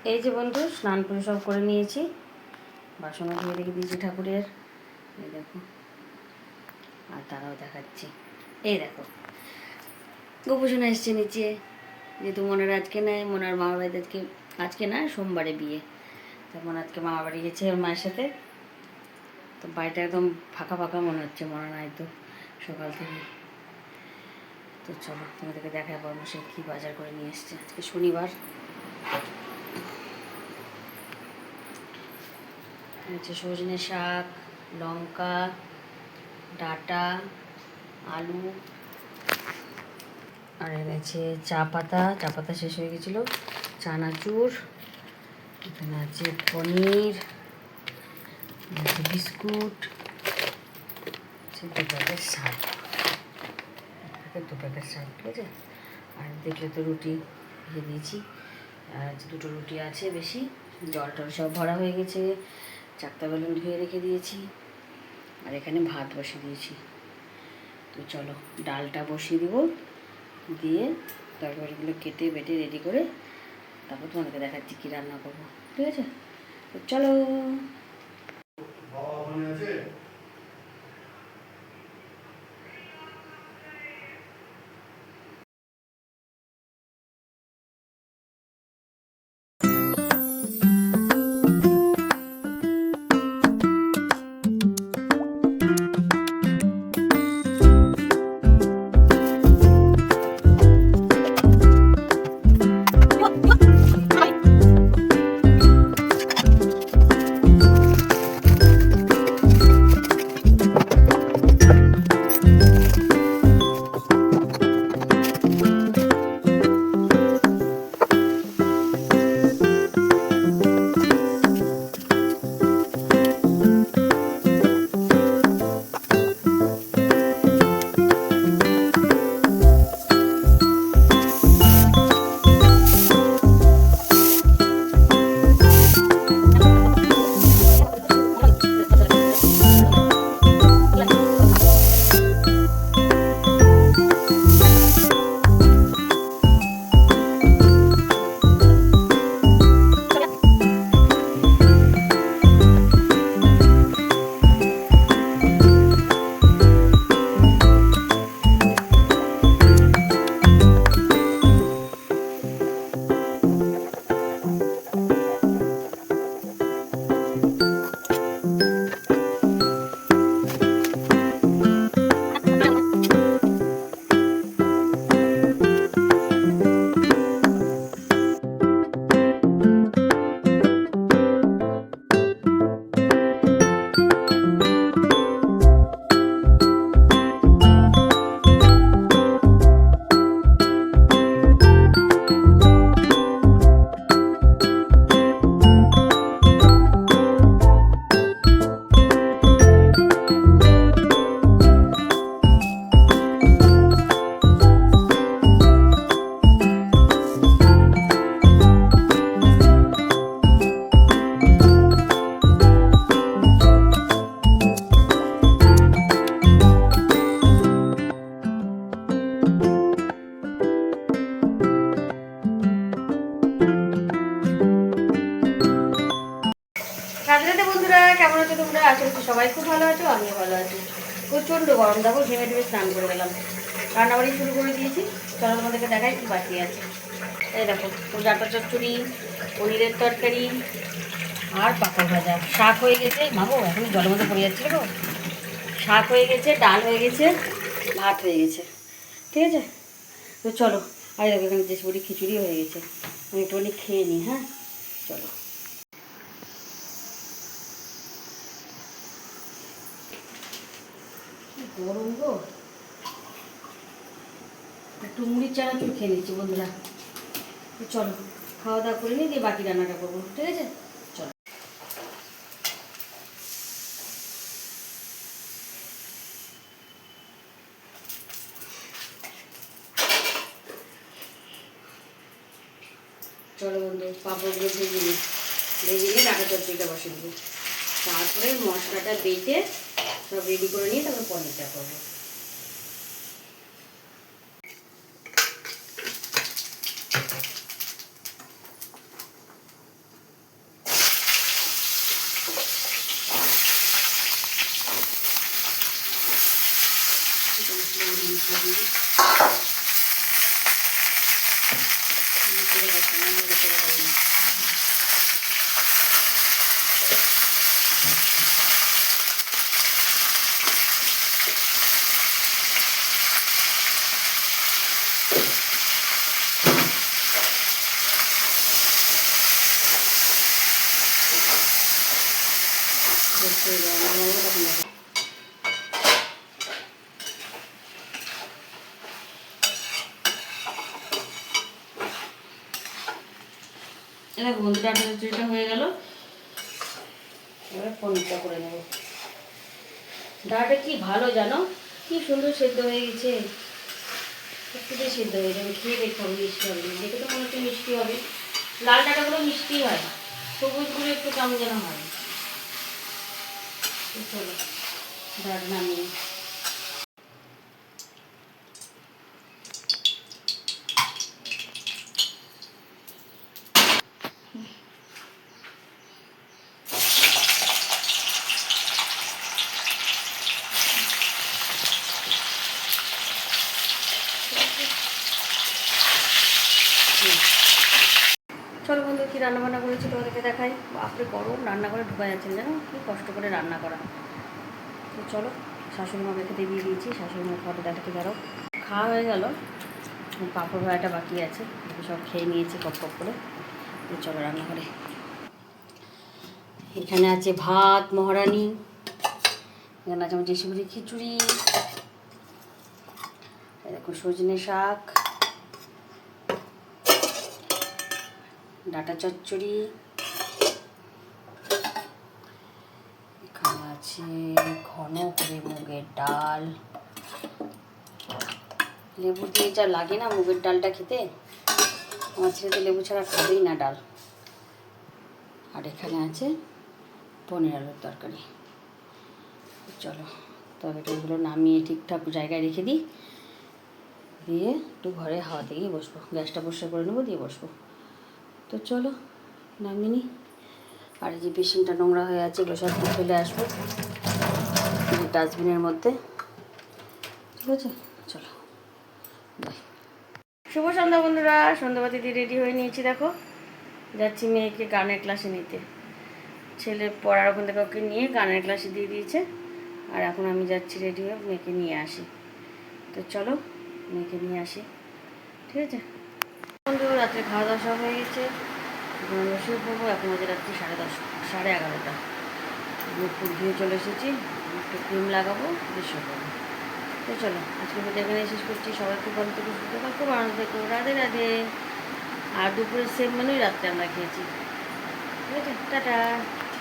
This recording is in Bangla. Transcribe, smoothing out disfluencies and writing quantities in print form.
এই যে বন্ধু স্নান করে সব করে নিয়েছি, বাসনও ধুয়ে রেখে দিয়েছি ঠাকুরের। এই দেখো, আর তারাও দেখাচ্ছি। এই দেখো গোপুসোনা এসছে নিচে, যেহেতু মনের আজকে নেয়, মনার মামার বাড়িতে আজকে না সোমবারে বিয়ে, তখন আজকে মামা বাড়ি গেছে ওর মায়ের সাথে। তো বাড়িটা একদম ফাঁকা ফাঁকা মনে হচ্ছে, মনে নাই তো সকাল থেকে। তো চলো তোমাদেরকে দেখায় বর্মা সে কী বাজার করে নিয়ে এসছে। আজকে শনিবার, হচ্ছে সজনে শাক, লঙ্কা, ডাঁটা, আলু, আর এনেছে চা পাতা শেষ হয়ে গেছিলো, চানাচুর, এখানে আছে পনির, আছে বিস্কুট, আছে 2 প্যাকেট শাক, 2 প্যাকেট শাক, ঠিক আছে। আর দেখলে তো রুটি দিয়ে দিয়েছি, আর 2টো রুটি আছে বেশি, জল টল সব ভরা হয়ে গেছে, 4টা বেলুন ধুয়ে রেখে দিয়েছি, আর এখানে ভাত বসিয়ে দিয়েছি। তো চলো ডালটা বসিয়ে দিব, দিয়ে তরকারিগুলো কেটে বেটে রেডি করে তারপর তোমাদেরকে দেখাচ্ছি কী রান্না করবো, ঠিক আছে। তো চলো। রাধে বন্ধুরা, কেমন আছো তোমরা? আশা করছি সবাই খুব ভালো আছো, আমিও ভালো আছি। প্রচণ্ড গরম, দেখো ঘেমে টেমে স্নান করে গেলাম, রান্নাবাড়ি শুরু করে দিয়েছি। চলো তোমাদেরকে দেখাই কি বাকি আছে। এই দেখো, ডাঁটা চচ্চড়ি, পনিরের তরকারি, আর পাঁপড় ভাজা, শাক হয়ে গেছে। মাগো এখন জলের মধ্যে পড়ে যাচ্ছিল গো। শাক হয়ে গেছে, ডাল হয়ে গেছে, ভাত হয়ে গেছে, ঠিক আছে। তো চলো, আর দেখো এখানে যে বড়ি খিচুড়ি হয়ে গেছে, আমি একটুখানি খেয়ে নিই। হ্যাঁ চলো। গরম গো, একটু মুড়ির চানাচুর খেয়ে নিচ্ছি বন্ধুরা। চলো খাওয়া দাওয়া করে নিই, দিয়ে বাকি রান্নাটা করবো, ঠিক আছে। চলো, চলো বন্ধু, পাঁপড়গুলো ভেজে নিই, ডাটা চচ্চড়িটা বসে দেবো, তারপরে মশলাটা বেটে সব রেডি করে নিয়ে তারপর পনিরটা করবো। দেখো বন্ধু, ডাটা চচ্চড়িটা হয়ে গেল। এবার পনিরটা করে নেব। ডাটা কি ভালো জানো, কি সুন্দর সেদ্ধ হয়ে গেছে। একটু দিয়ে সেদ্ধ হয়ে যাবে, খেয়ে দেখতে হবে মিষ্টি হবে। দেখে তো মনে হচ্ছে মিষ্টি হবে। লাল ডাটাগুলো মিষ্টি হয়, সবুজগুলো একটু কেমন যেন হয়। চলো ডাটা নামিয়ে চলো বন্ধু, কী রান্নাবান্না করেছি তোমাদেরকে দেখাই। বাপরে গরম, রান্নাঘরে ঢুকা যাচ্ছে জানো, কি কষ্ট করে রান্না করা। তো চলো, শাশুড়ি মাকে খেতে দিয়ে দিয়েছি। শাশুড়ি মা খাওয়াটা দেখাতে গেল, খাওয়া হয়ে গেল। পাঁপড় ভাজাটা বাকি আছে, সব খেয়ে নিয়েছি কপ কপ করে। তো চলো রান্নাঘরে। এখানে আছে ভাত মহারানি, এখানে আছে আমার জেসিগুড়ি খিচুড়ি, দেখো সজনে শাক, ডাটা চচ্চড়ি, এখানে আছে ঘন করে মুগের ডাল। লেবু দিয়ে যা লাগে না মুগের ডালটা খেতে, আমার ছেলে তো লেবু ছাড়া খাবেই না ডাল। আর এখানে আছে পনির আলুর তরকারি। চলো তরকারিগুলো নামিয়ে ঠিকঠাক জায়গায় রেখে দিই, দিয়ে একটু ঘরে হাওয়াতে গিয়ে বসবো। গ্যাসটা পরিষ্কার করে নেবো, দিয়ে বসবো। তো চলো নামিয়ে নিই। আর এই যে বেসিনটা নোংরা হয়ে আছে, এগুলো সব ফেলে আসবো ডাস্টবিনের মধ্যে। ঠিক আছে, চলো বাই। শুভ সন্ধ্যা বন্ধুরা, সন্ধ্যাবাতি দিয়ে রেডি হয়ে নিয়েছি। দেখো যাচ্ছি মেয়েকে গানের ক্লাসে নিতে। ছেলে পড়ার ওখান থেকে ওকে নিয়ে গানের ক্লাসে দিয়ে দিয়েছে, আর এখন আমি যাচ্ছি রেডি হয়ে মেয়েকে নিয়ে আসি। তো চলো মেয়েকে নিয়ে আসি, ঠিক আছে বন্ধু। রাত্রে খাওয়া দাওয়া সব হয়ে গেছে, শুয়ে পড়বো। এখন বাজে রাত্রি 11:30 মুখ ফুল ধুয়ে চলে এসেছি, একটু ক্রিম লাগাবো, শুয়ে পড়বো। তো চলো আজকে ভিডিও এখানে শেষ করছি। সবাই খুব ভালো থেকে সুস্থ থাকো, খুব আনন্দ থেকো, রাধে রাধে। আর দুপুরের সেম মেনুই রাত্রে আমরা খেয়েছি, ঠিক আছে, টাটা।